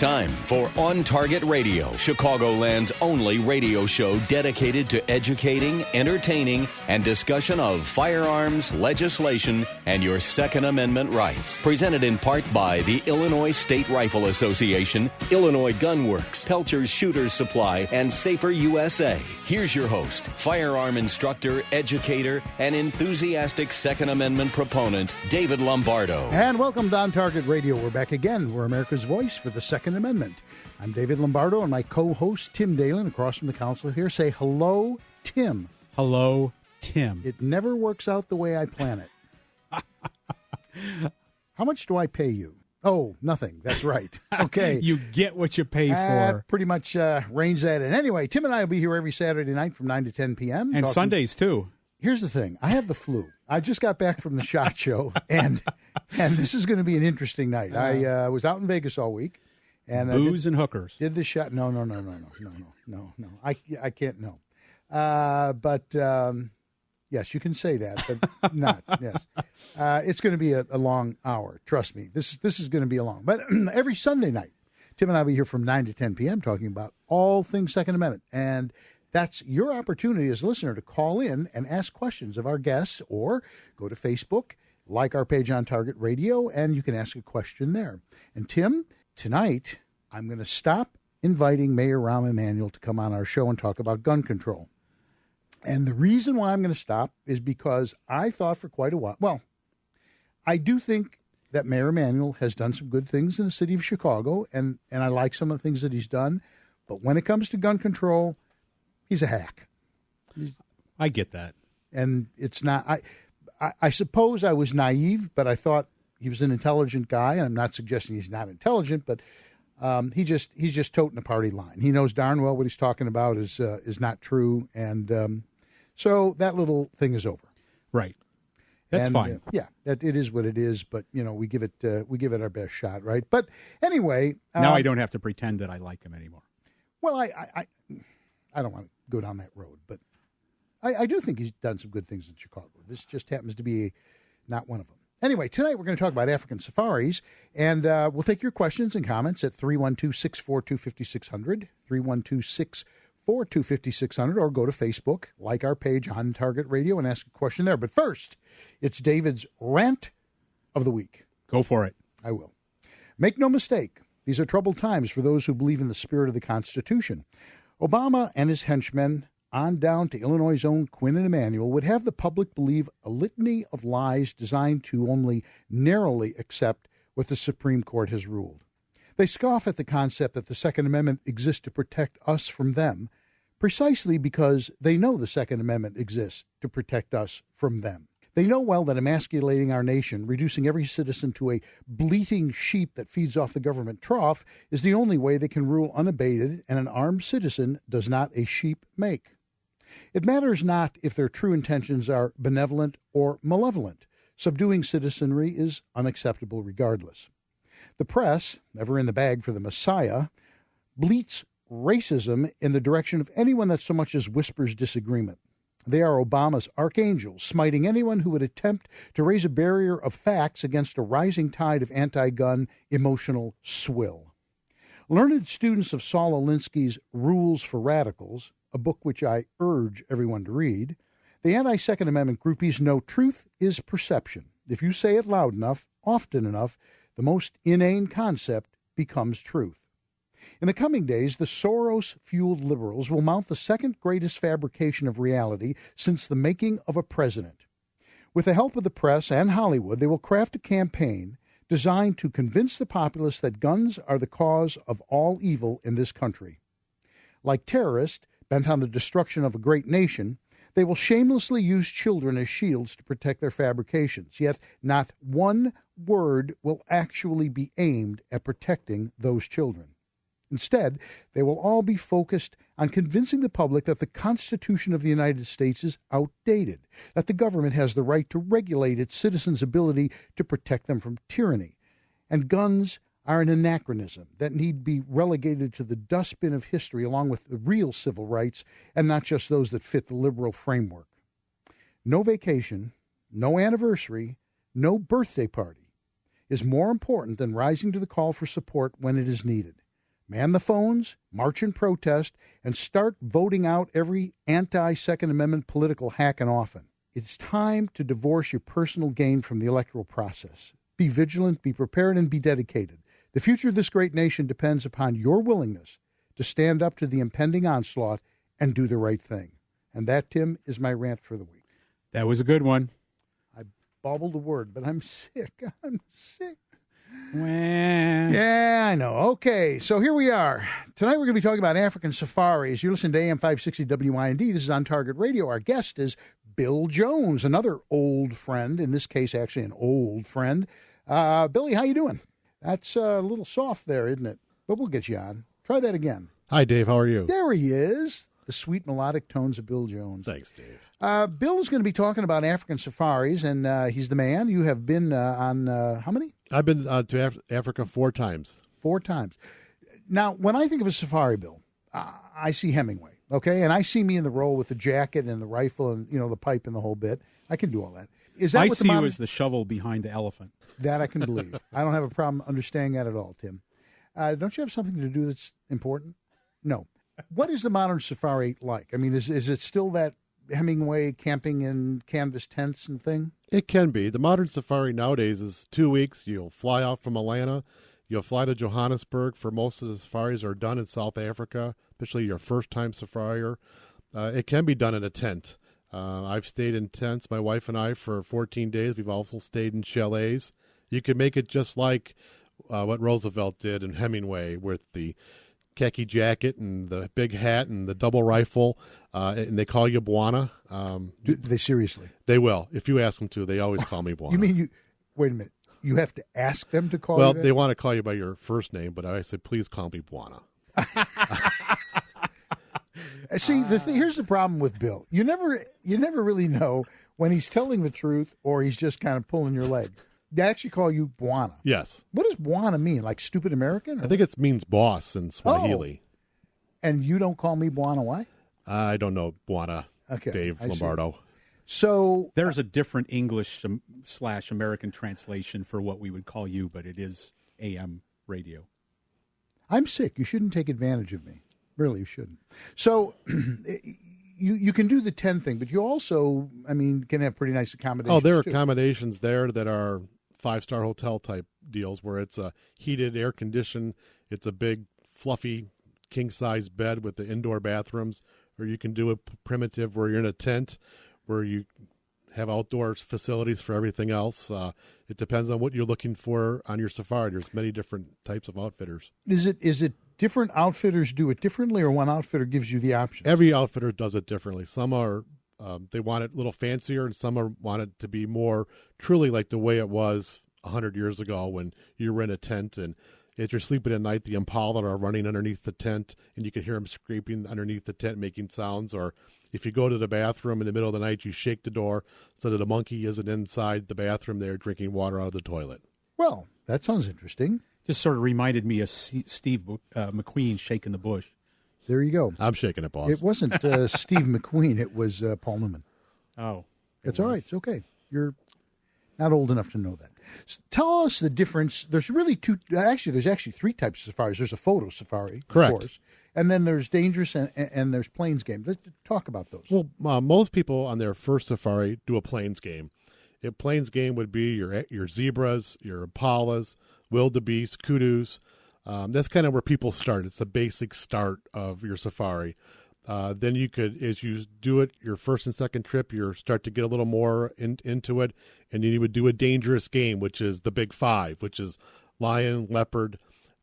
time for On Target Radio, Chicagoland's only radio show dedicated to educating, entertaining, and discussion of firearms, legislation, and your Second Amendment rights. Presented in part by the Illinois State Rifle Association, Illinois Gun Works, Pelcher's Shooters Supply, and Safer USA. Here's your host, firearm instructor, educator, and enthusiastic Second Amendment proponent, David Lombardo. And welcome to On Target Radio. We're back again. We're America's voice for the Second Amendment. I'm David Lombardo, and my co-host, Tim Dalan, across from the council here. Say hello, Tim. Hello, Tim. It never works out the way I plan it. How much do I pay you? Oh, nothing. That's right. Okay. You get what you pay for. Pretty much reins that in. Anyway, Tim and I will be here every Saturday night from 9 to 10 p.m. And Sundays, too. Here's the thing. I have the flu. I just got back from the SHOT Show, and this is going to be an interesting night. I was out in Vegas all week. And booze and hookers. Did the shot? No. I can't. No. But yes, you can say that, but not. Yes, it's going to be a long hour. Trust me. This is going to be a long. But every Sunday night, Tim and I will be here from 9 to 10 p.m. talking about all things Second Amendment, and that's your opportunity as a listener to call in and ask questions of our guests, or go to Facebook, like our page on Target Radio, and you can ask a question there. And Tim, tonight, I'm going to stop inviting Mayor Rahm Emanuel to come on our show and talk about gun control. And the reason why I'm going to stop is because I thought for quite a while, well, I do think that Mayor Emanuel has done some good things in the city of Chicago, and I like some of the things that he's done. But when it comes to gun control, he's a hack. I get that. And it's not, I suppose I was naive, but I thought he was an intelligent guy, and I'm not suggesting he's not intelligent, but he's just toting a party line. He knows darn well what he's talking about is not true, and so that little thing is over. Right. That's fine. Yeah, it is what it is, but we give it our best shot, right? But anyway, now I don't have to pretend that I like him anymore. Well, I don't want to go down that road, but I do think he's done some good things in Chicago. This just happens to be not one of them. Anyway, tonight we're going to talk about African safaris, and we'll take your questions and comments at 312-642-5600, 312-642-5600, or go to Facebook, like our page on Target Radio, and ask a question there. But first, it's David's rant of the week. Go for it. I will. Make no mistake, these are troubled times for those who believe in the spirit of the Constitution. Obama and his henchmen, on down to Illinois' own Quinn and Emanuel, would have the public believe a litany of lies designed to only narrowly accept what the Supreme Court has ruled. They scoff at the concept that the Second Amendment exists to protect us from them, precisely because they know the Second Amendment exists to protect us from them. They know well that emasculating our nation, reducing every citizen to a bleating sheep that feeds off the government trough, is the only way they can rule unabated, and an armed citizen does not a sheep make. It matters not if their true intentions are benevolent or malevolent. Subduing citizenry is unacceptable regardless. The press, never in the bag for the Messiah, bleats racism in the direction of anyone that so much as whispers disagreement. They are Obama's archangels, smiting anyone who would attempt to raise a barrier of facts against a rising tide of anti-gun emotional swill. Learned students of Saul Alinsky's Rules for Radicals, a book which I urge everyone to read, the anti-Second Amendment groupies know truth is perception. If you say it loud enough, often enough, the most inane concept becomes truth. In the coming days, the Soros-fueled liberals will mount the second greatest fabrication of reality since the making of a president. With the help of the press and Hollywood, they will craft a campaign designed to convince the populace that guns are the cause of all evil in this country. Like terrorists bent on the destruction of a great nation, they will shamelessly use children as shields to protect their fabrications, yet not one word will actually be aimed at protecting those children. Instead, they will all be focused on convincing the public that the Constitution of the United States is outdated, that the government has the right to regulate its citizens' ability to protect them from tyranny, and guns are an anachronism that need be relegated to the dustbin of history along with the real civil rights and not just those that fit the liberal framework. No vacation, no anniversary, no birthday party is more important than rising to the call for support when it is needed. Man the phones, march in protest, and start voting out every anti-Second Amendment political hack and often. It's time to divorce your personal gain from the electoral process. Be vigilant, be prepared, and be dedicated. The future of this great nation depends upon your willingness to stand up to the impending onslaught and do the right thing. And that, Tim, is my rant for the week. That was a good one. I bobbled a word, but I'm sick. I'm sick. Wah. Yeah, I know. Okay, so here we are. Tonight we're going to be talking about African safaris. You're listening to AM 560 WIND. This is On Target Radio. Our guest is Bill Jones, another old friend, in this case actually an old friend. Billy, how you doing? That's a little soft there, isn't it? But we'll get you on. Try that again. Hi, Dave. How are you? There he is. The sweet melodic tones of Bill Jones. Thanks, Dave. Bill is going to be talking about African safaris, and he's the man. You have been on how many? I've been to Africa 4 times. 4 times. Now, when I think of a safari, Bill, I see Hemingway, okay? And I see me in the role with the jacket and the rifle and, the pipe and the whole bit. I can do all that. Is that I what see you as the shovel behind the elephant. That I can believe. I don't have a problem understanding that at all, Tim. Don't you have something to do that's important? No. What is the modern safari like? I mean, is it still that Hemingway camping in canvas tents and thing? It can be. The modern safari nowadays is 2 weeks. You'll fly out from Atlanta. You'll fly to Johannesburg. For most of the safaris are done in South Africa, especially your first-time safarier. It can be done in a tent. I've stayed in tents, my wife and I, for 14 days. We've also stayed in chalets. You can make it just like what Roosevelt did in Hemingway with the khaki jacket and the big hat and the double rifle, and they call you Bwana. Do they seriously? They will. If you ask them to, they always call me Bwana. You mean wait a minute. You have to ask them to call you Well, that? they want to call you by your first name, but I say, please call me Bwana. See, here's the problem with Bill. You never really know when he's telling the truth or he's just kind of pulling your leg. They actually call you Bwana. Yes. What does Bwana mean? Like stupid American? I think it means boss in Swahili. And you don't call me Bwana? Why? I don't know Bwana, Okay, Dave I see. Lombardo. So There's a different English / American translation for what we would call you, but it is AM radio. I'm sick. You shouldn't take advantage of me. Really, you shouldn't. So you can do the 10 thing, but you also, can have pretty nice accommodations. Oh, there are too. accommodations there that are 5-star hotel type deals where it's a heated, air conditioned, it's a big, fluffy, king size bed with the indoor bathrooms, or you can do a primitive where you're in a tent where you have outdoor facilities for everything else. It depends on what you're looking for on your safari. There's many different types of outfitters. Is it different outfitters do it differently, or one outfitter gives you the option? Every outfitter does it differently. Some are they want it a little fancier, and some want it to be more truly like the way it was 100 years ago when you were in a tent, and as you're sleeping at night, the impala are running underneath the tent, and you can hear them scraping underneath the tent, making sounds. Or if you go to the bathroom in the middle of the night, you shake the door so that a monkey isn't inside the bathroom there drinking water out of the toilet. Well, that sounds interesting. Just sort of reminded me of Steve McQueen shaking the bush. There you go. I'm shaking it, boss. It wasn't Steve McQueen. It was Paul Newman. Oh. It's all right. It's okay. You're not old enough to know that. So tell us the difference. There's really there's actually 3 types of safaris. There's a photo safari, Correct. Of course. And then there's dangerous and there's plains game. Let's talk about those. Well, most people on their first safari do a plains game. A plains game would be your zebras, your impalas, wildebeest, kudus. That's kind of where people start. It's the basic start of your safari. Then you could, as you do it, your first and second trip, you start to get a little more into it, and then you would do a dangerous game, which is the big 5, which is lion, leopard,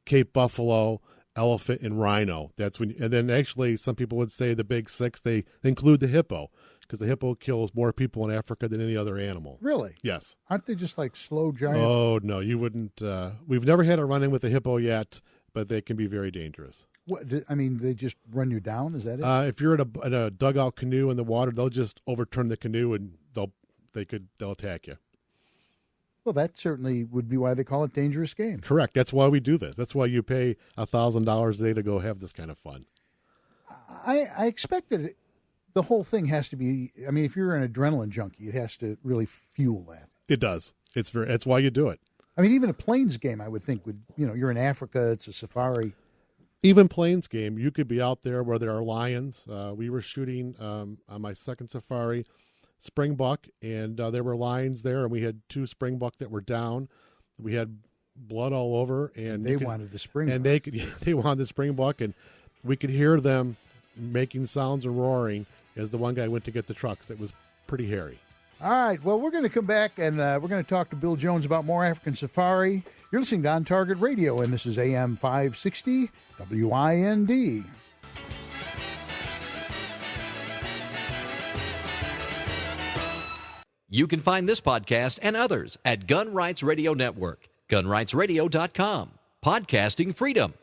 Cape buffalo, elephant, and rhino. And then actually some people would say the big 6, they include the hippo, because the hippo kills more people in Africa than any other animal. Really? Yes. Aren't they just like slow giant? Oh, no, you wouldn't. We've never had a run-in with a hippo yet, but they can be very dangerous. What, they just run you down? Is that it? If you're in a dugout canoe in the water, they'll just overturn the canoe and they'll attack you. Well, that certainly would be why they call it dangerous game. Correct. That's why we do this. That's why you pay $1,000 a day to go have this kind of fun. I expect that the whole thing has to be. If you're an adrenaline junkie, it has to really fuel that. It does. That's why you do it. Even a plains game, I would think would. You're in Africa. It's a safari. even Plains game, you could be out there where there are lions. We were shooting on my second safari, springbuck, and there were lions there, and we had 2 springbuck that were down. We had blood all over, and they wanted the springbuck, and they wanted the springbuck, and we could hear them making sounds and roaring as the one guy went to get the trucks. It was pretty hairy. All right, well, we're going to come back, and we're going to talk to Bill Jones about more African safari. You're listening to On Target Radio, and this is AM 560 WIND. You can find this podcast and others at Gun Rights Radio Network, gunrightsradio.com. Podcasting freedom.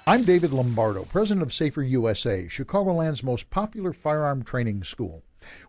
I'm David Lombardo, president of Safer USA, Chicagoland's most popular firearm training school.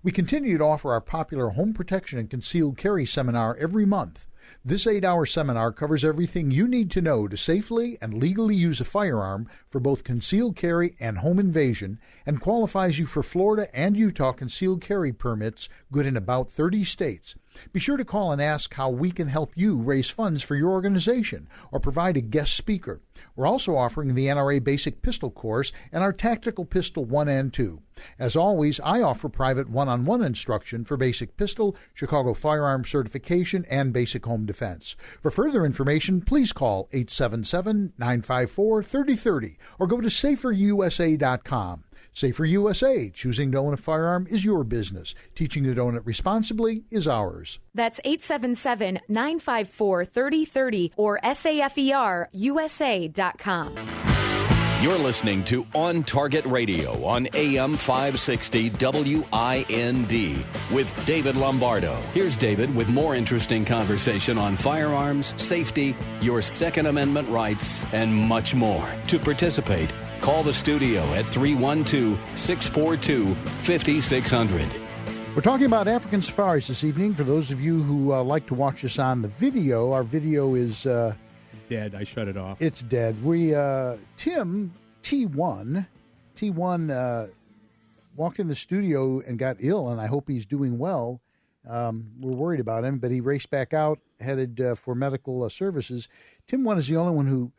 We continue to offer our popular home protection and concealed carry seminar every month. This 8-hour seminar covers everything you need to know to safely and legally use a firearm for both concealed carry and home invasion, and qualifies you for Florida and Utah concealed carry permits good in about 30 states. Be sure to call and ask how we can help you raise funds for your organization or provide a guest speaker. We're also offering the NRA Basic Pistol Course and our Tactical Pistol 1 and 2. As always, I offer private one-on-one instruction for Basic Pistol, Chicago Firearm Certification, and Basic Home Defense. For further information, please call 877-954-3030 or go to saferusa.com. Safer USA, choosing to own a firearm is your business. Teaching to own it responsibly is ours. That's 877-954-3030 or saferusa.com. You're listening to On Target Radio on AM 560 WIND with David Lombardo. Here's David with more interesting conversation on firearms, safety, your Second Amendment rights, and much more. To participate, call the studio at 312-642-5600. We're talking about African safaris this evening. For those of you who like to watch us on the video, our video is... dead. I shut it off. It's dead. We, Tim, T1 walked in the studio and got ill, and I hope he's doing well. We're worried about him, but he raced back out, headed for medical services. Tim 1 is the only one who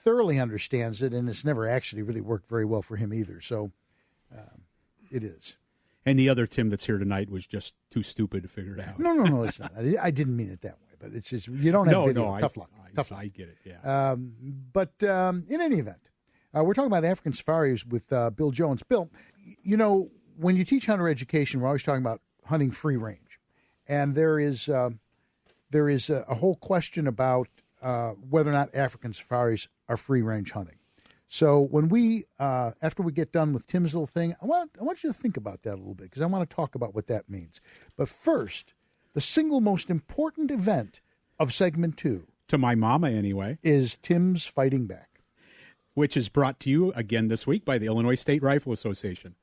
thoroughly understands it, and it's never actually really worked very well for him either. So it is. And the other Tim that's here tonight was just too stupid to figure it out. No, it's not. I didn't mean it that way, but it's just, you don't have video. Tough luck. I get it, yeah. But in any event, we're talking about African safaris with Bill Jones. Bill, you know, when you teach hunter education, we're always talking about hunting free range. And there is a whole question about whether or not African safaris are free range hunting. So when we, after we get done with Tim's little thing, I want you to think about that a little bit, because I want to talk about what that means. But first, the single most important event of segment 2, to my mama anyway, is Tim's Fighting Back, which is brought to you again this week by the Illinois State Rifle Association.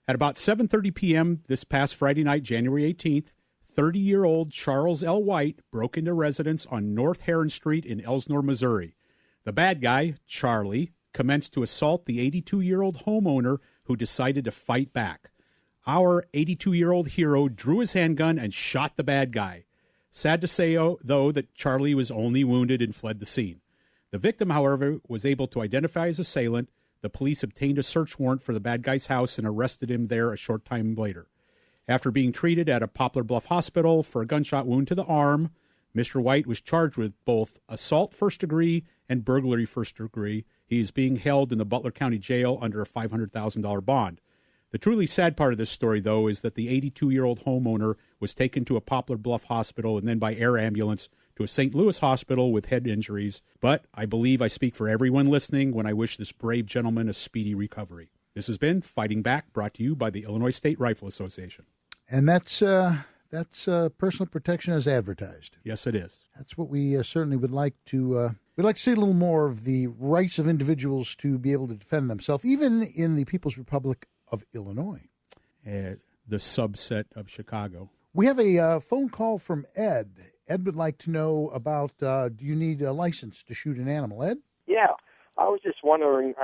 At about 7:30 p.m. this past Friday night, January 18th, 30-year-old Charles L. White broke into residence on North Heron Street in Elsinore, Missouri. The bad guy, Charlie, commenced to assault the 82-year-old homeowner who decided to fight back. Our 82-year-old hero drew his handgun and shot the bad guy. Sad to say, though, that Charlie was only wounded and fled the scene. The victim, however, was able to identify his assailant. The police obtained a search warrant for the bad guy's house and arrested him there a short time later. After being treated at a Poplar Bluff hospital for a gunshot wound to the arm, Mr. White was charged with both assault first degree and burglary first degree. He is being held in the Butler County Jail under a $500,000 bond. The truly sad part of this story, though, is that the 82-year-old homeowner was taken to a Poplar Bluff hospital and then by air ambulance to a St. Louis hospital with head injuries. But I believe I speak for everyone listening when I wish this brave gentleman a speedy recovery. This has been Fighting Back, brought to you by the Illinois State Rifle Association. And that's personal protection as advertised. Yes, it is. That's what we certainly would like to. We'd like to see a little more of the rights of individuals to be able to defend themselves, even in the People's Republic of Illinois. The subset of Chicago. We have a phone call from Ed. Ed would like to know about, do you need a license to shoot an animal? Ed? Yeah. I was just wondering,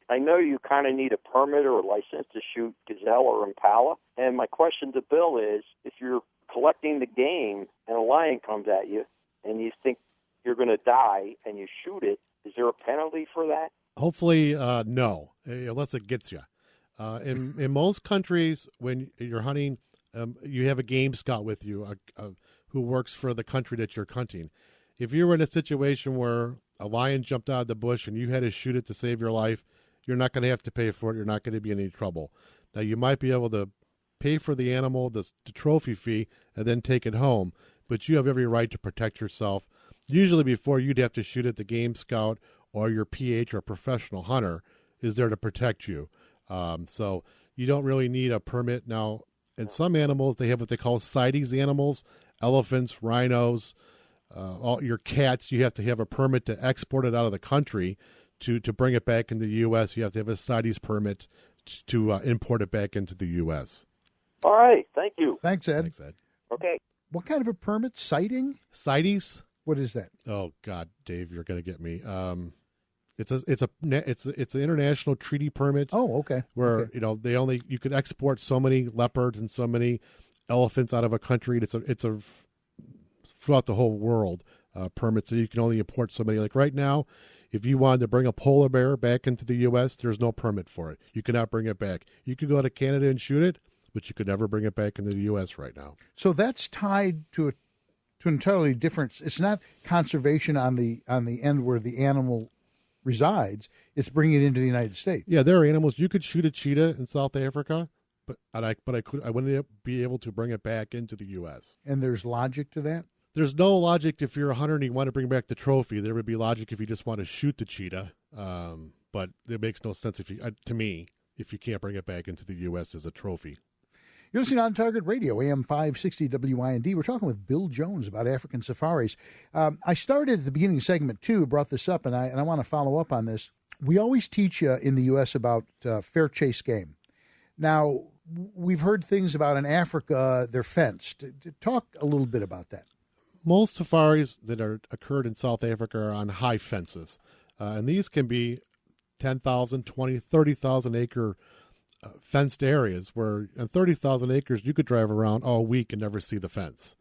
I know you kind of need a permit or a license to shoot gazelle or impala. And my question to Bill is, if you're collecting the game and a lion comes at you and you think you're going to die and you shoot it, is there a penalty for that? Hopefully, no, unless it gets you. In most countries, when you're hunting, you have a game scout with you who works for the country that you're hunting. If you were in a situation where a lion jumped out of the bush and you had to shoot it to save your life, you're not going to have to pay for it. You're not going to be in any trouble. Now, you might be able to pay for the animal, the trophy fee, and then take it home, but you have every right to protect yourself. Usually before you'd have to shoot it, the game scout or your PH or professional hunter is there to protect you. So you don't really need a permit. Now, in some animals, they have what they call CITES animals, elephants, rhinos, all your cats. You have to have a permit to export it out of the country to bring it back into the U.S. You have to have a CITES permit to import it back into the U.S. All right. Thank you. Thanks, Ed. Thanks, Ed. Okay. What kind of a permit? Sighting? CITES? What is that? Oh God, Dave, you're going to get me. It's an international treaty permit. Oh, okay. Where you could export so many leopards and so many elephants out of a country. It's a throughout the whole world permit, so you can only import so many. Like right now, if you wanted to bring a polar bear back into the U.S., there's no permit for it. You cannot bring it back. You could go to Canada and shoot it, but you could never bring it back into the U.S. right now. So that's tied to an entirely different. It's not conservation on the end where the animal resides. It's bringing it into the United States. Yeah, there are animals. You could shoot a cheetah in South Africa, but I wouldn't be able to bring it back into the U.S. And there's logic to that? There's no logic if you're a hunter and you want to bring back the trophy. There would be logic if you just want to shoot the cheetah, but it makes no sense to me if you can't bring it back into the U.S. as a trophy. You're listening on Target Radio, AM 560 WIND. We're talking with Bill Jones about African safaris. I started at the beginning of segment 2, brought this up, and I want to follow up on this. We always teach in the U.S. about fair chase game. Now, we've heard things about in Africa, they're fenced. Talk a little bit about that. Most safaris that occurred in South Africa are on high fences, and these can be 10,000, 20, 30,000 acre fenced areas where on 30,000 acres you could drive around all week and never see the fence.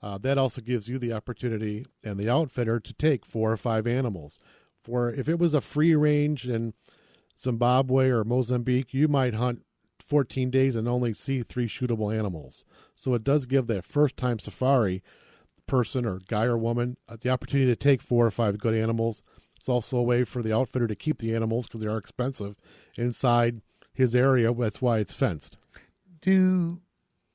That also gives you the opportunity and the outfitter to take 4 or 5 animals. For if it was a free range in Zimbabwe or Mozambique, you might hunt 14 days and only see 3 shootable animals. So it does give that first-time safari person or guy or woman the opportunity to take 4 or 5 good animals. It's also a way for the outfitter to keep the animals, because they are expensive, inside his area. That's why it's fenced. Do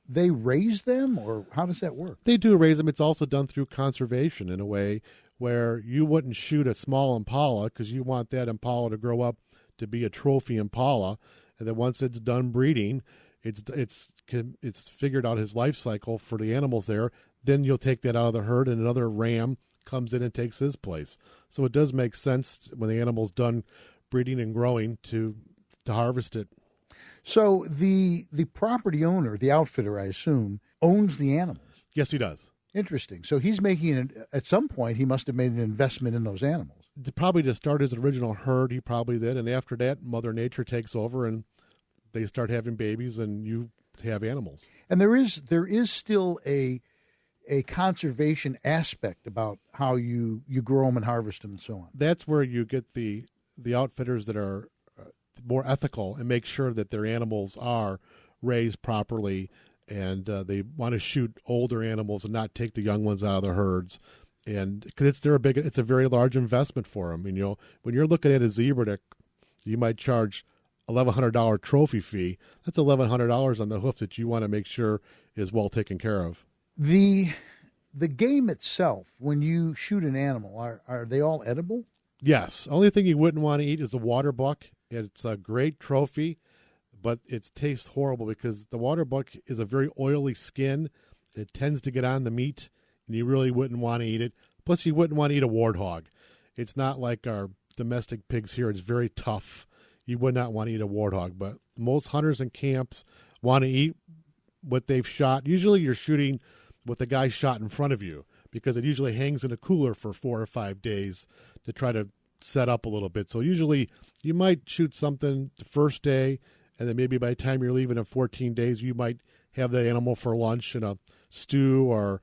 they raise them, or how does that work? They do raise them. It's also done through conservation in a way where you wouldn't shoot a small impala because you want that impala to grow up to be a trophy impala, and then once it's done breeding, it's figured out his life cycle for the animals there. Then you'll take that out of the herd, and another ram comes in and takes his place. So it does make sense when the animal's done breeding and growing to harvest it. So the property owner, the outfitter, I assume, owns the animals. Yes, he does. Interesting. So he's making at some point he must have made an investment in those animals. Probably to start his original herd, he probably did, and after that, Mother Nature takes over and they start having babies, and you have animals. And there is still a conservation aspect about how you grow them and harvest them and so on. That's where you get the outfitters that are more ethical and make sure that their animals are raised properly, and they want to shoot older animals and not take the young ones out of the herds. And because it's a very large investment for them. And, when you're looking at a zebra that you might charge $1,100 trophy fee, that's $1,100 on the hoof that you want to make sure is well taken care of. The game itself, when you shoot an animal, are they all edible? Yes. Only thing you wouldn't want to eat is a water buck. It's a great trophy, but it tastes horrible because the water buck is a very oily skin. It tends to get on the meat, and you really wouldn't want to eat it. Plus, you wouldn't want to eat a warthog. It's not like our domestic pigs here. It's very tough. You would not want to eat a warthog, but most hunters and camps want to eat what they've shot. Usually you're shooting what the guy shot in front of you because it usually hangs in a cooler for 4 or 5 days to try to set up a little bit. So usually you might shoot something the first day, and then maybe by the time you're leaving in 14 days, you might have the animal for lunch in a stew or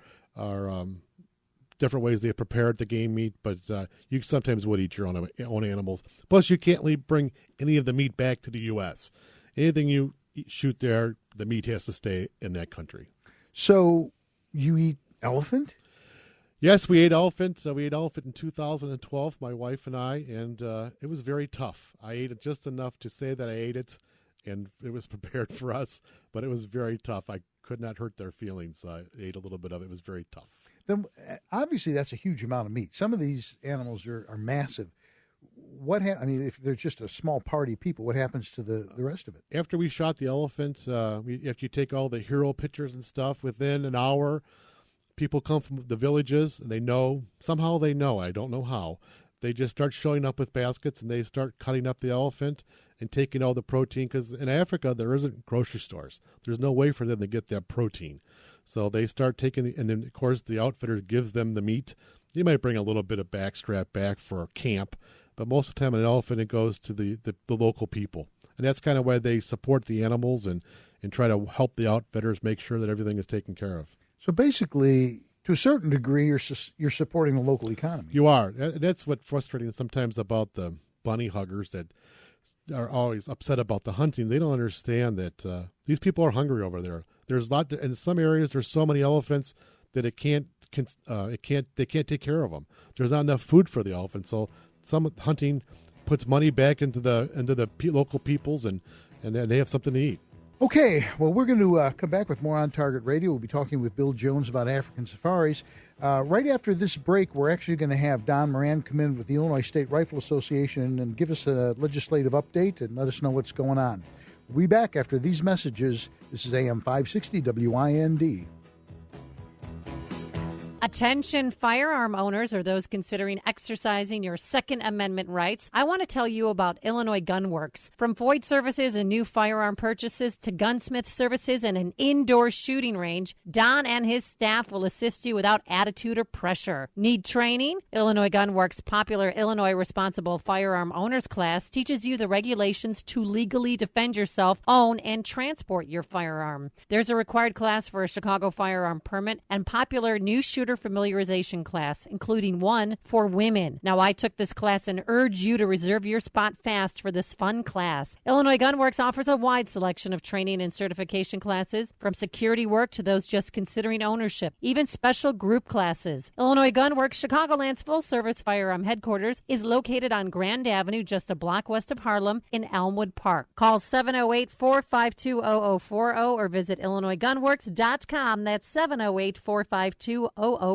different ways they prepared the game meat, but you sometimes would eat your own animals. Plus, you can't bring any of the meat back to the U.S. Anything you shoot there, the meat has to stay in that country. So you eat elephant? Yes, we ate elephant. We ate elephant in 2012, my wife and I, and it was very tough. I ate it just enough to say that I ate it, and it was prepared for us, but it was very tough. I could not hurt their feelings, so I ate a little bit of it. It was very tough. Then obviously that's a huge amount of meat. Some of these animals are massive. I mean, if they're just a small party of people, what happens to the rest of it? After we shot the elephant, after you take all the hero pictures and stuff, within an hour, people come from the villages, and somehow they know, I don't know how, they just start showing up with baskets, and they start cutting up the elephant and taking all the protein, because in Africa, there isn't grocery stores. There's no way for them to get that protein. So they start taking, and then, of course, the outfitter gives them the meat. You might bring a little bit of backstrap back for camp, but most of the time, an elephant, it goes to the local people. And that's kind of why they support the animals and try to help the outfitters make sure that everything is taken care of. So basically, to a certain degree, you're supporting the local economy. You are. That's what's frustrating sometimes about the bunny huggers that are always upset about the hunting. They don't understand that these people are hungry over there. There's in some areas, there's so many elephants that they can't take care of them. There's not enough food for the elephants. So some hunting puts money back into the local peoples, and they have something to eat. Okay, well, we're going to come back with more On Target Radio. We'll be talking with Bill Jones about African safaris. Right after this break, we're actually going to have Don Moran come in with the Illinois State Rifle Association and give us a legislative update and let us know what's going on. We'll be back after these messages. This is AM 560 WIND. Attention firearm owners or those considering exercising your Second Amendment rights. I want to tell you about Illinois Gun Works. From void services and new firearm purchases to gunsmith services and an indoor shooting range, Don and his staff will assist you without attitude or pressure. Need training? Illinois Gun Works' popular Illinois Responsible Firearm Owners class teaches you the regulations to legally defend yourself, own, and transport your firearm. There's a required class for a Chicago firearm permit and popular new shooter familiarization class, including one for women. Now, I took this class and urge you to reserve your spot fast for this fun class. Illinois Gun Works offers a wide selection of training and certification classes, from security work to those just considering ownership, even special group classes. Illinois Gun Works, Chicagoland's full-service firearm headquarters, is located on Grand Avenue, just a block west of Harlem in Elmwood Park. Call 708-452-0040 or visit IllinoisGunWorks.com. That's 708-452-0040.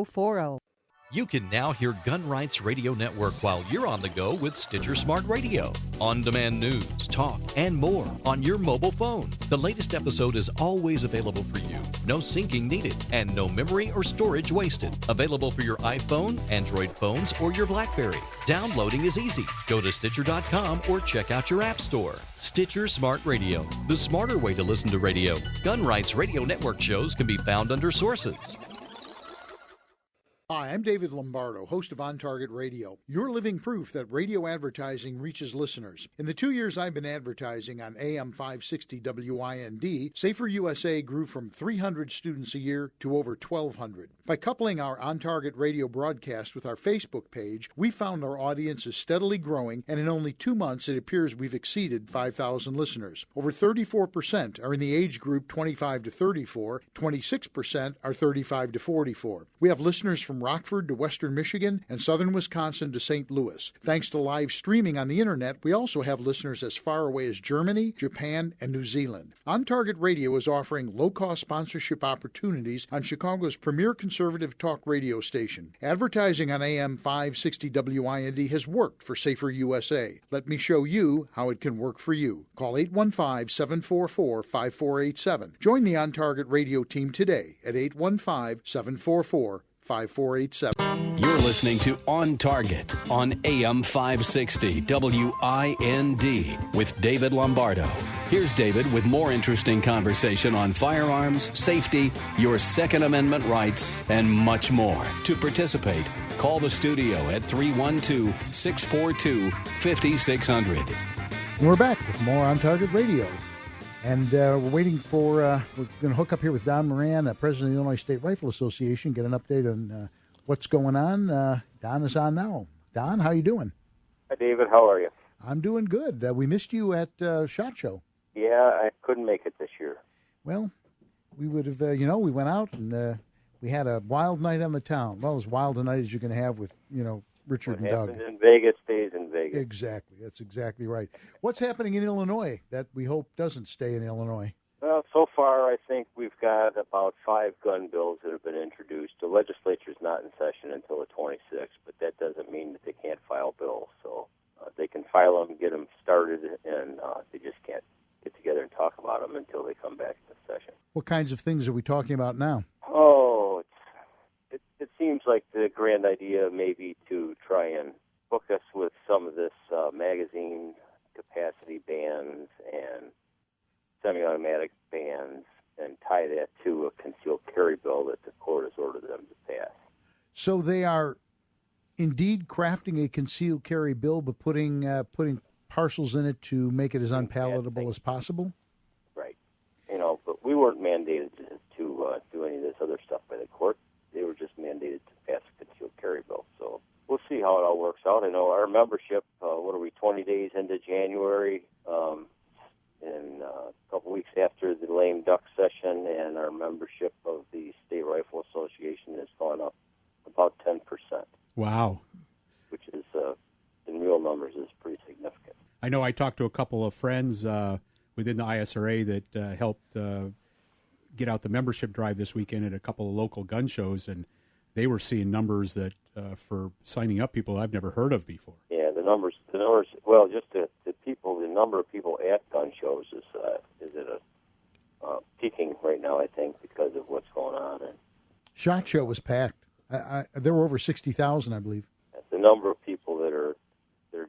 You can now hear Gun Rights Radio Network while you're on the go with Stitcher Smart Radio. On-demand news, talk, and more on your mobile phone. The latest episode is always available for you. No syncing needed and no memory or storage wasted. Available for your iPhone, Android phones, or your BlackBerry. Downloading is easy. Go to Stitcher.com or check out your app store. Stitcher Smart Radio, the smarter way to listen to radio. Gun Rights Radio Network shows can be found under sources. Hi, I'm David Lombardo, host of On Target Radio. You're living proof that radio advertising reaches listeners. In the 2 years I've been advertising on AM 560 WIND, Safer USA grew from 300 students a year to over 1,200. By coupling our On Target Radio broadcast with our Facebook page, we found our audience is steadily growing, and in only 2 months it appears we've exceeded 5,000 listeners. Over 34% are in the age group 25 to 34, 26% are 35 to 44. We have listeners from Rockford to Western Michigan and Southern Wisconsin to St. Louis. Thanks to live streaming on the internet, we also have listeners as far away as Germany, Japan, and New Zealand. On Target Radio is offering low-cost sponsorship opportunities on Chicago's premier conservative talk radio station. Advertising on AM 560 WIND has worked for Safer USA. Let me show you how it can work for you. Call 815-744-5487. Join the On Target Radio team today at 815-744-5487. You're listening to On Target on AM 560 WIND with David Lombardo. Here's David with more interesting conversation on firearms, safety, your Second Amendment rights, and much more. To participate, call the studio at 312-642-5600. We're back with more On Target Radio. And we're waiting for, we're going to hook up here with Don Moran, president of the Illinois State Rifle Association, get an update on what's going on. Don is on now. Don, how you doing? Hi, David. How are you? I'm doing good. We missed you at SHOT Show. Yeah, I couldn't make it this year. Well, we would have, we went out and we had a wild night on the town. Well, as wild a night as you can have with, Richard and Doug. What happens in Vegas stays in Vegas. Exactly. That's exactly right. What's happening in Illinois that we hope doesn't stay in Illinois? Well, so far, I think we've got about 5 gun bills that have been introduced. The legislature's not in session until the 26th, but that doesn't mean that they can't file bills. So they can file them, get them started, and they just can't get together and talk about them until they come back to session. What kinds of things are we talking about now? Oh, it seems like the grand idea may be to try and hook us with some of this magazine capacity bans and semi-automatic bans and tie that to a concealed carry bill that the court has ordered them to pass. So they are indeed crafting a concealed carry bill, but putting parcels in it to make it as unpalatable as possible? Right. But we weren't mandated to do any of this other stuff by the court. They were just mandated to pass a concealed carry bill. So we'll see how it all works out. I know our membership, 20 days into January, and a couple weeks after the lame duck session, and our membership of the State Rifle Association has gone up about 10%. Wow. Which is, in real numbers, is pretty significant. I know I talked to a couple of friends within the ISRA that helped get out the membership drive this weekend at a couple of local gun shows, and they were seeing numbers that for signing up people I've never heard of before. Yeah, the numbers. Well, just the number of people at gun shows is at a peaking right now, I think, because of what's going on. And SHOT Show was packed. There were over 60,000, I believe. The number of people that are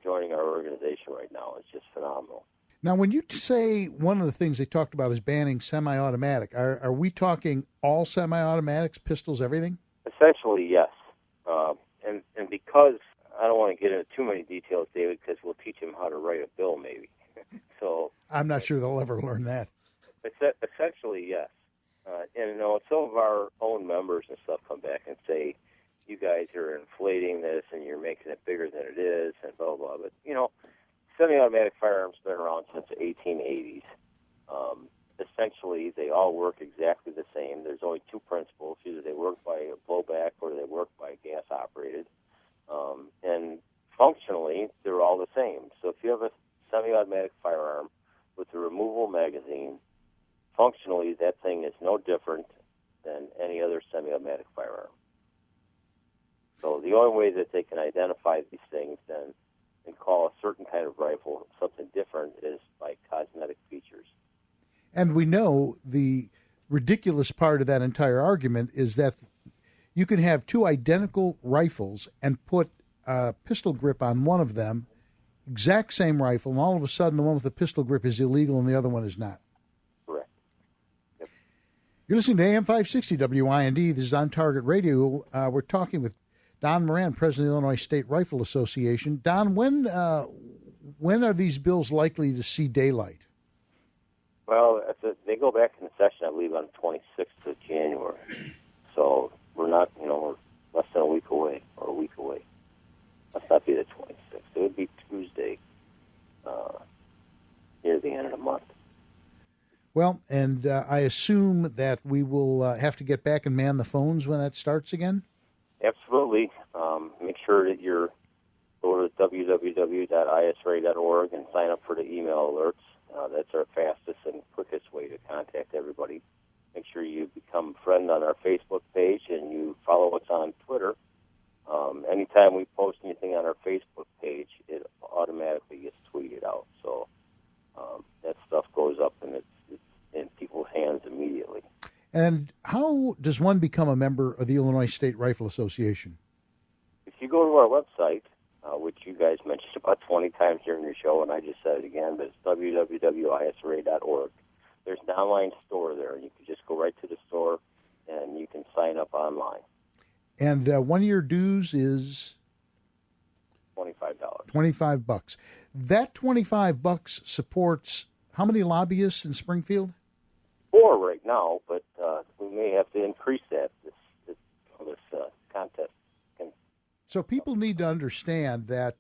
joining our organization right now is just phenomenal. Now, when you say one of the things they talked about is banning semi-automatic, are we talking all semi-automatics, pistols, everything? Essentially, yes. And because I don't want to get into too many details, David, because we'll teach them how to write a bill, maybe. So I'm not sure they'll ever learn that. Essentially, yes. And some of our own members and stuff come back and say, you guys are inflating this and you're making it bigger than it is and blah, blah. But, semi-automatic firearms have been around since the 1880s. Essentially, they all work exactly the same. There's only 2 principles. Either they work by a blowback or they work by gas-operated. And functionally, they're all the same. So if you have a semi-automatic firearm with a removable magazine, functionally, that thing is no different than any other semi-automatic firearm. So the only way that they can identify these things then and call a certain kind of rifle something different is by cosmetic features. And we know the ridiculous part of that entire argument is that you can have 2 identical rifles and put a pistol grip on one of them, exact same rifle, and all of a sudden the one with the pistol grip is illegal and the other one is not. Correct. Yep. You're listening to AM 560 WIND. This is On Target Radio. We're talking with Don Moran, President of the Illinois State Rifle Association. Don, when are these bills likely to see daylight? Well, they go back in session, I believe, on the 26th of January. So we're not, we're less than a week away, or a week away. Must not be the 26th. It would be Tuesday, near the end of the month. Well, and I assume that we will have to get back and man the phones when that starts again? Absolutely. Make sure that you're go to www.isra.org and sign up for the email alerts. That's our fastest and quickest way to contact everybody. Make sure you become a friend on our Facebook page and you follow us on Twitter. Anytime we post anything on our Facebook page, it automatically gets tweeted out. So that stuff goes up and it's in people's hands immediately. And how does one become a member of the Illinois State Rifle Association? If you go to our website, which you guys mentioned about 20 times during your show, and I just said it again, but it's www.isra.org. There's an online store there. You can just go right to the store, and you can sign up online. And 1 year dues is? $25. $25. That $25 supports how many lobbyists in Springfield? 4 right now, but we may have to increase that this contest So people need to understand that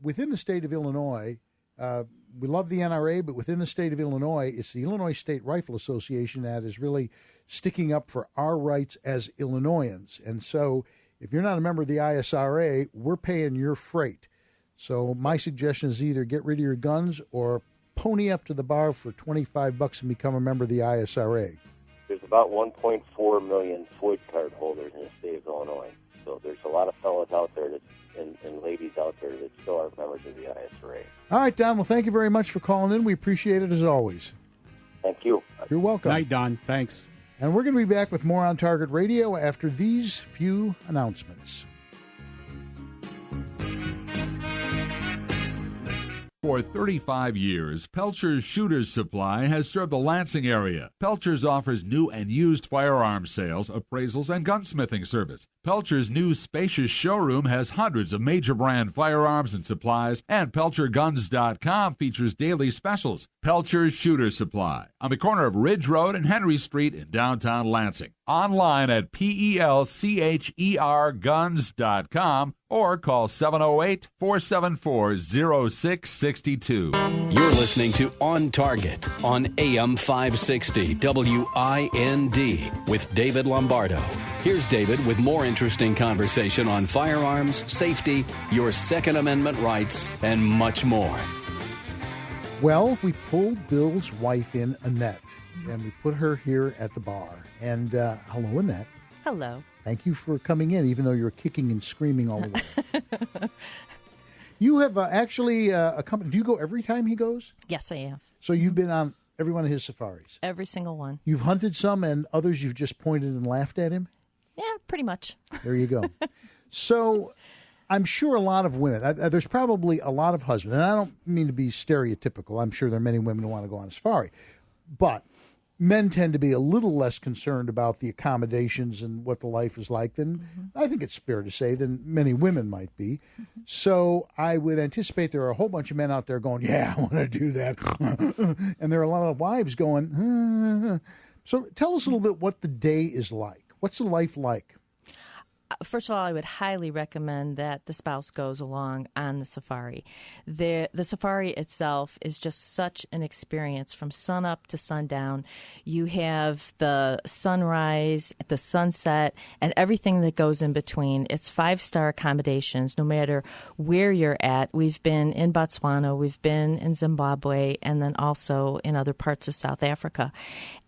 within the state of Illinois, we love the NRA, but within the state of Illinois, it's the Illinois State Rifle Association that is really sticking up for our rights as Illinoisans. And so if you're not a member of the ISRA, we're paying your freight. So my suggestion is either get rid of your guns or pony up to the bar for $25 and become a member of the ISRA. There's about 1.4 million FOID card holders in the state of Illinois. So there's a lot of fellas out there and ladies out there that still are members of the ISRA. All right, Don. Well, thank you very much for calling in. We appreciate it as always. Thank you. You're welcome. Night, Don. Thanks. And we're going to be back with more On Target Radio after these few announcements. For 35 years, Pelcher's Shooter's Supply has served the Lansing area. Pelcher's offers new and used firearms sales, appraisals, and gunsmithing service. Pelcher's new spacious showroom has hundreds of major brand firearms and supplies, and PelcherGuns.com features daily specials. Pelcher's Shooter's Supply, on the corner of Ridge Road and Henry Street in downtown Lansing. Online at PelcherGuns.com or call 708-474-0662. You're listening to On Target on AM 560 WIND with David Lombardo. Here's David with more interesting conversation on firearms, safety, your Second Amendment rights, and much more. Well, we pulled Bill's wife in, Annette, and we put her here at the bar. And hello, Annette. Hello. Thank you for coming in, even though you're kicking and screaming all the way. You have actually accompanied. Do you go every time he goes? Yes, I have. So you've been on every one of his safaris? Every single one. You've hunted some, and others you've just pointed and laughed at him? Yeah, pretty much. There you go. So I'm sure a lot of women, there's probably a lot of husbands, and I don't mean to be stereotypical. I'm sure there are many women who want to go on a safari. But men tend to be a little less concerned about the accommodations and what the life is like than, I think it's fair to say, than many women might be. So I would anticipate there are a whole bunch of men out there going, yeah, I want to do that. And there are a lot of wives going, So tell us a little bit what the day is like. What's the life like? First of all, I would highly recommend that the spouse goes along on the safari. The safari itself is just such an experience from sunup to sundown. You have the sunrise, the sunset, and everything that goes in between. It's 5-star accommodations no matter where you're at. We've been in Botswana, we've been in Zimbabwe, and then also in other parts of South Africa.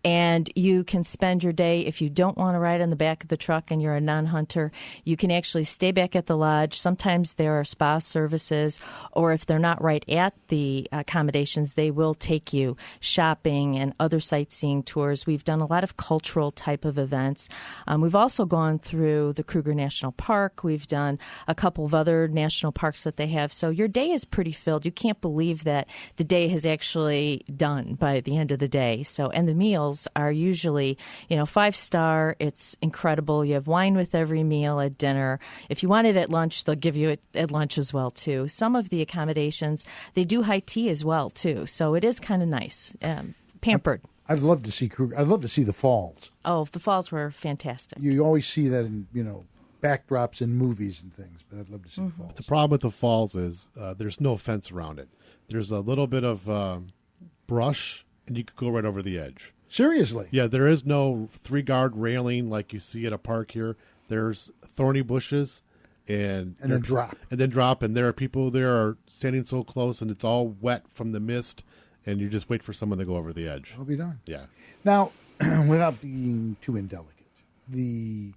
And you can spend your day, if you don't want to ride on the back of the truck and you're a non-hunter, you can actually stay back at the lodge. Sometimes there are spa services, or if they're not right at the accommodations, they will take you shopping and other sightseeing tours. We've done a lot of cultural type of events. We've also gone through the Kruger National Park. We've done a couple of other national parks that they have. So your day is pretty filled. You can't believe that the day has actually done by the end of the day. So, and the meals are usually, 5-star. It's incredible. You have wine with every meal at dinner. If you want it at lunch, they'll give you it at lunch as well, too. Some of the accommodations, they do high tea as well, too. So it is kind of nice, pampered. I'd love to see Kruger. I'd love to see the falls. Oh, the falls were fantastic. You always see that in, backdrops in movies and things, but I'd love to see the falls. The problem with the falls is there's no fence around it. There's a little bit of brush, and you could go right over the edge. Seriously? Yeah, there is no 3-guard railing like you see at a park here. There's thorny bushes and then drop. And there are people there are standing so close, and it's all wet from the mist, and you just wait for someone to go over the edge. I'll be darned. Yeah. Now, without being too indelicate, the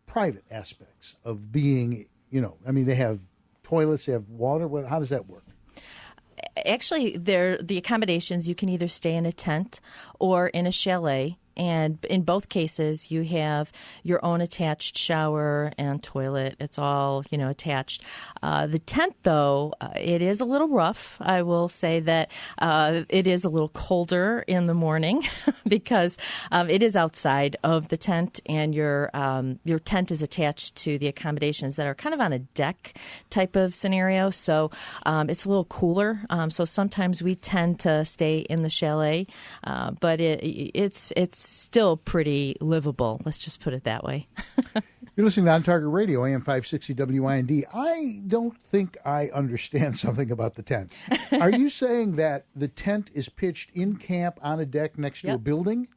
private aspects of being, they have toilets, they have water. How does that work? Actually, the accommodations, you can either stay in a tent or in a chalet. And in both cases, you have your own attached shower and toilet. It's all, attached. The tent, though, it is a little rough. I will say that it is a little colder in the morning because it is outside of the tent, and your tent is attached to the accommodations that are kind of on a deck type of scenario. So it's a little cooler. So sometimes we tend to stay in the chalet, but it's still pretty livable. Let's just put it that way. You're listening to On Target Radio, AM 560 WIND. I don't think I understand something about the tent. Are you saying that the tent is pitched in camp on a deck next to a building?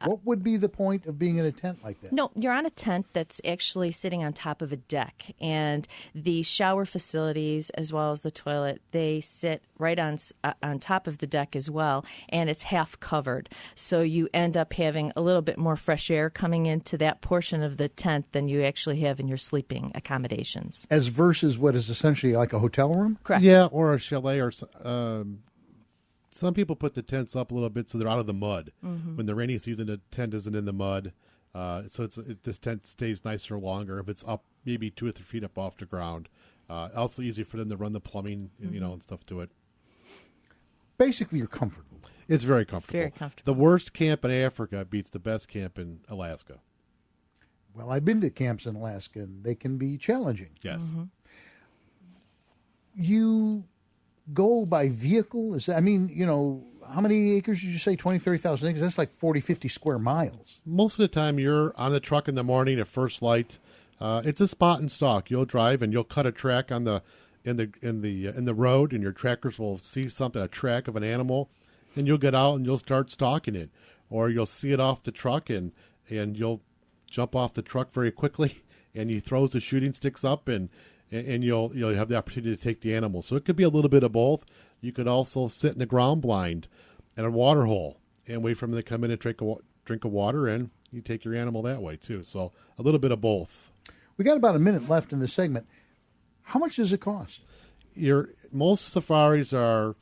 What would be the point of being in a tent like that? No, you're on a tent that's actually sitting on top of a deck. And the shower facilities, as well as the toilet, they sit right on top of the deck as well. And it's half covered. So you end up having a little bit more fresh air coming into that portion of the tent than you actually have in your sleeping accommodations. As versus what is essentially like a hotel room? Correct. Yeah, or a chalet or some people put the tents up a little bit so they're out of the mud. Mm-hmm. When the rainy season, the tent isn't in the mud. So this tent stays nicer longer if it's up maybe 2 or 3 feet up off the ground. Also easy for them to run the plumbing, and stuff to it. Basically, you're comfortable. It's very comfortable. Very comfortable. The worst camp in Africa beats the best camp in Alaska. Well, I've been to camps in Alaska, and they can be challenging. Yes. Mm-hmm. You go by vehicle? How many acres did you say? 20, 30,000 acres? That's like 40, 50 square miles. Most of the time you're on the truck in the morning at first light. It's a spot and stalk. You'll drive and you'll cut a track on in the road, and your trackers will see a track of an animal, and you'll get out and you'll start stalking it. Or you'll see it off the truck and you'll jump off the truck very quickly, and he throws the shooting sticks up and you'll have the opportunity to take the animal. So it could be a little bit of both. You could also sit in the ground blind at a water hole and wait for them to come in and drink of water, and you take your animal that way too. So a little bit of both. We got about a minute left in this segment. How much does it cost? Most safaris are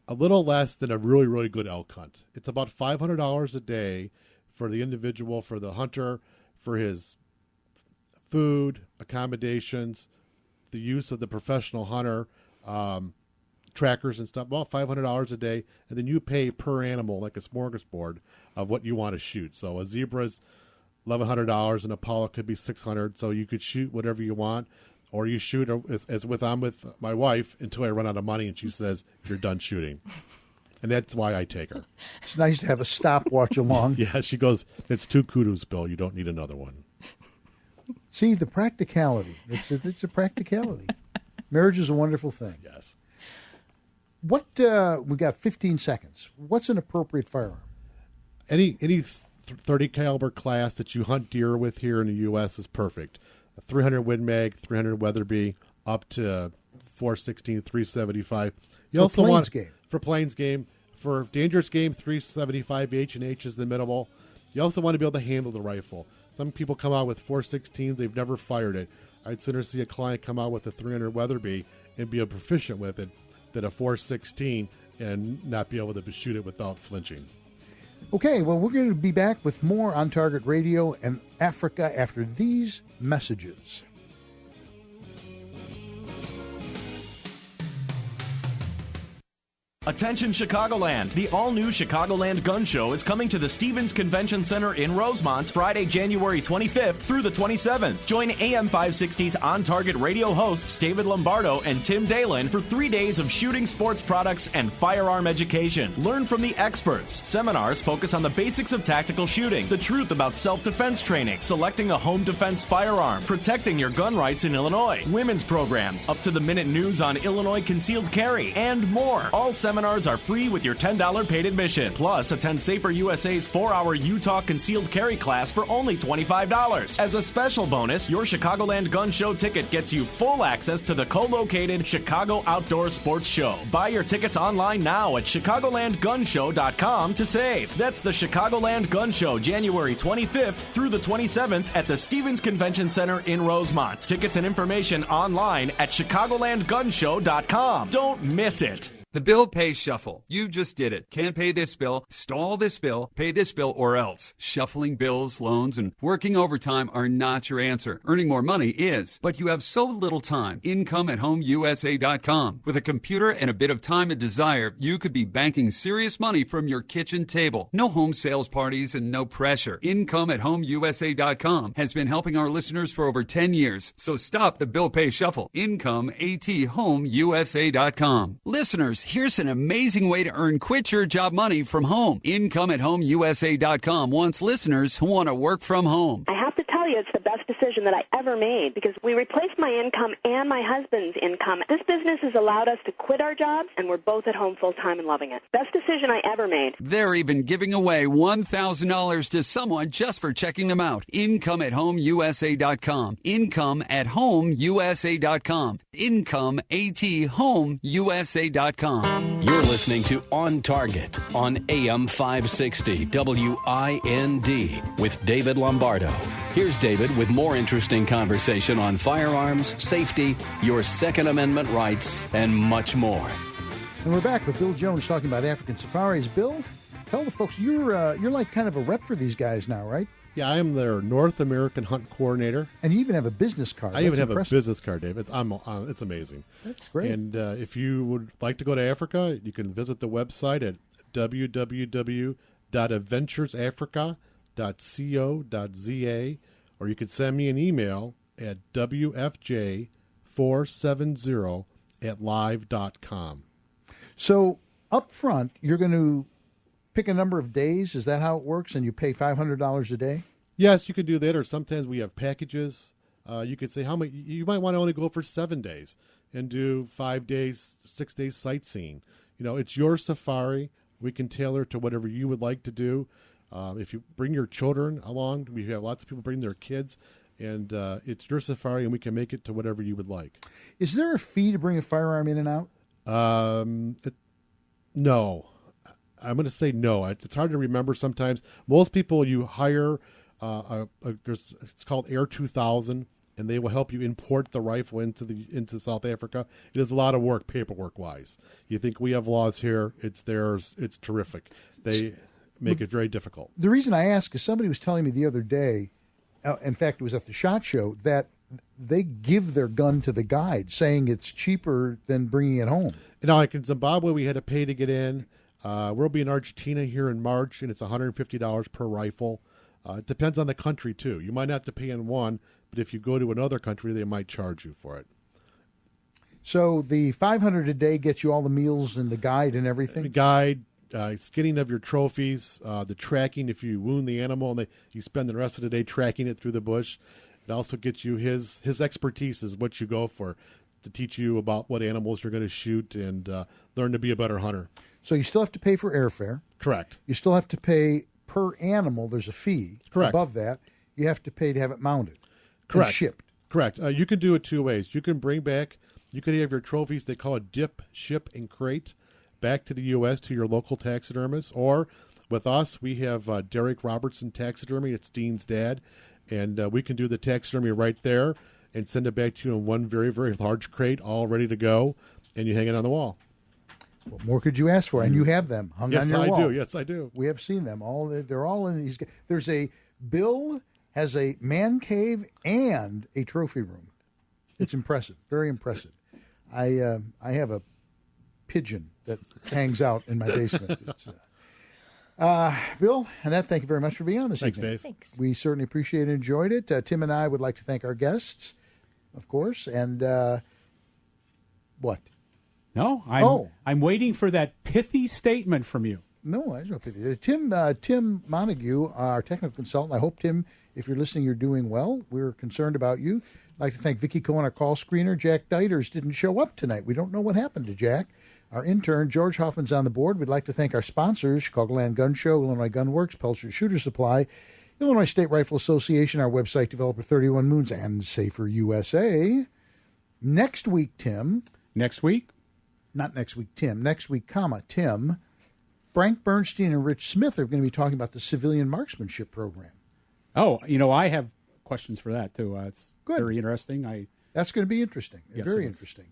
a little less than a really, really good elk hunt. It's about $500 a day for the individual, for the hunter, for his food, accommodations, the use of the professional hunter, trackers and stuff, about $500 a day, and then you pay per animal like a smorgasbord of what you want to shoot. So a zebra's $1,100, and a Apollo could be $600. So you could shoot whatever you want, or you shoot I'm with my wife until I run out of money, and she says you're done shooting, and that's why I take her. It's nice to have a stopwatch along. Yeah, she goes, "It's 2 kudos, Bill. You don't need another one." See, the practicality. It's a practicality. Marriage is a wonderful thing. Yes. We got 15 seconds. What's an appropriate firearm? Any 30 caliber class that you hunt deer with here in the U.S. is perfect. A 300 Win Mag, 300 Weatherby, up to 416, 375. You also want game. For plains game, for dangerous game, 375 H&H is the minimal. You also want to be able to handle the rifle. Some people come out with 416s, they've never fired it. I'd sooner see a client come out with a 300 Weatherby and be proficient with it than a 416 and not be able to shoot it without flinching. Okay, well, we're going to be back with more On Target Radio and Africa after these messages. Attention Chicagoland! The all-new Chicagoland Gun Show is coming to the Stevens Convention Center in Rosemont Friday, January 25th through the 27th. Join AM 560's On Target Radio hosts David Lombardo and Tim Dalan for 3 days of shooting, sports products, and firearm education. Learn from the experts. Seminars focus on the basics of tactical shooting, the truth about self-defense training, selecting a home defense firearm, protecting your gun rights in Illinois, women's programs, up-to-the-minute news on Illinois concealed carry, and more. All seminars are free with your $10 paid admission. Plus, attend Safer USA's 4-hour Utah concealed carry class for only $25. As a special bonus, your Chicagoland Gun Show ticket gets you full access to the co-located Chicago Outdoor Sports Show. Buy your tickets online now at chicagolandgunshow.com to save. That's the Chicagoland Gun Show, January 25th through the 27th at the Stevens Convention Center in Rosemont. Tickets and information online at chicagolandgunshow.com. Don't miss it. The Bill Pay Shuffle. You just did it. Can't pay this bill, stall this bill, pay this bill, or else. Shuffling bills, loans, and working overtime are not your answer. Earning more money is, but you have so little time. IncomeAtHomeUSA.com. With a computer and a bit of time and desire, you could be banking serious money from your kitchen table. No home sales parties and no pressure. IncomeAtHomeUSA.com has been helping our listeners for over 10 years. So stop the Bill Pay Shuffle. IncomeAtHomeUSA.com. Listeners, here's an amazing way to earn quit your job money from home. IncomeAtHomeUSA.com wants listeners who want to work from home. I have to tell you, it's the best decision that I ever made because we replaced my income and my husband's income. This business has allowed us to quit our jobs, and we're both at home full-time and loving it. Best decision I ever made. They're even giving away $1,000 to someone just for checking them out. IncomeAtHomeUSA.com. IncomeAtHomeUSA.com. IncomeAtHomeUSA.com. You're listening to On Target on AM 560 WIND with David Lombardo. Here's David with more interesting conversation on firearms, safety, your Second Amendment rights, and much more. And we're back with Bill Jones talking about African safaris. Bill, tell the folks, you're like kind of a rep for these guys now, right? Yeah, I am their North American Hunt Coordinator. And you even have a business card. I even have a business card, Dave. It's amazing. That's great. And if you would like to go to Africa, you can visit the website at www.adventuresafrica.co.za, or you could send me an email at wfj470@live.com. So up front, you're going to pick a number of days. Is that how it works? And you pay $500 a day? Yes, you could do that. Or sometimes we have packages. You could say how many. You might want to only go for 7 days and do 5 days, 6 days sightseeing. It's your safari. We can tailor to whatever you would like to do. If you bring your children along, we have lots of people bring their kids, and it's your safari, and we can make it to whatever you would like. Is there a fee to bring a firearm in and out? No. I'm going to say no. It's hard to remember sometimes. Most people you hire, it's called Air 2000, and they will help you import the rifle into South Africa. It is a lot of work, paperwork-wise. You think we have laws here. It's theirs. It's terrific. They make it very difficult. The reason I ask is somebody was telling me the other day, in fact, it was at the SHOT Show, that they give their gun to the guide, saying it's cheaper than bringing it home. Like in Zimbabwe, we had to pay to get in. We'll be in Argentina here in March, and it's $150 per rifle. It depends on the country, too. You might not have to pay in one, but if you go to another country, they might charge you for it. So the $500 a day gets you all the meals and the guide and everything? The guide, skinning of your trophies, the tracking if you wound the animal, and you spend the rest of the day tracking it through the bush. It also gets you his expertise is what you go for, to teach you about what animals you're going to shoot and learn to be a better hunter. So you still have to pay for airfare. Correct. You still have to pay per animal. There's a fee. Correct. Above that, you have to pay to have it mounted. Correct. And shipped. Correct. You can do it two ways. You can bring back, you can have your trophies, they call it dip, ship, and crate, back to the U.S. to your local taxidermist. Or with us, we have Derek Robertson Taxidermy. It's Dean's dad. And we can do the taxidermy right there and send it back to you in one very, very large crate, all ready to go, and you hang it on the wall. What more could you ask for? And you have them hung on your wall. Yes, I do. We have seen them. They're all in these. There's Bill has a man cave and a trophy room. It's impressive. Very impressive. I have a pigeon that hangs out in my basement. It's, Bill, Annette, thank you very much for being on this evening. Dave. Thanks. We certainly appreciate and enjoyed it. Tim and I would like to thank our guests, of course. And what? No, I'm waiting for that pithy statement from you. No, there's no pithy. Tim Montague, our technical consultant. I hope, Tim, if you're listening, you're doing well. We're concerned about you. I'd like to thank Vicki Cohen, our call screener. Jack Deiters didn't show up tonight. We don't know what happened to Jack. Our intern, George Hoffman's on the board. We'd like to thank our sponsors, Chicagoland Gun Show, Illinois Gun Works, Pelcher Shooter Supply, Illinois State Rifle Association, our website developer 31 Moons, and Safer USA. Next week, Tim. Next week? Not next week, Tim. Next week, Tim. Frank Bernstein and Rich Smith are going to be talking about the civilian marksmanship program. Oh, I have questions for that, too. It's Good. Very interesting. That's going to be interesting. Yes, Very interesting.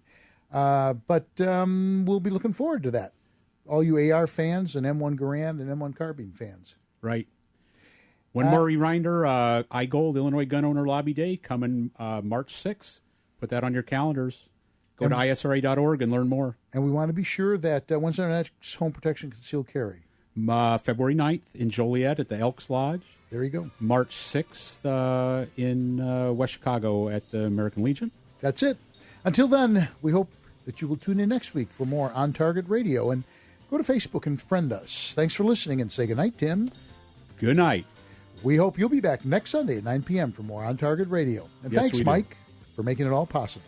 But we'll be looking forward to that. All you AR fans and M1 Garand and M1 Carbine fans. Right. One more reminder, iGold, Illinois Gun Owner Lobby Day, coming March 6th. Put that on your calendars. Go to isra.org and learn more. And we want to be sure that when's our next home protection concealed carry? February 9th in Joliet at the Elks Lodge. There you go. March 6th in West Chicago at the American Legion. That's it. Until then, we hope that you will tune in next week for more On Target Radio. And go to Facebook and friend us. Thanks for listening and say goodnight, Tim. Good night. We hope you'll be back next Sunday at 9 p.m. for more On Target Radio. And Yes, thanks, we do. Mike, for making it all possible.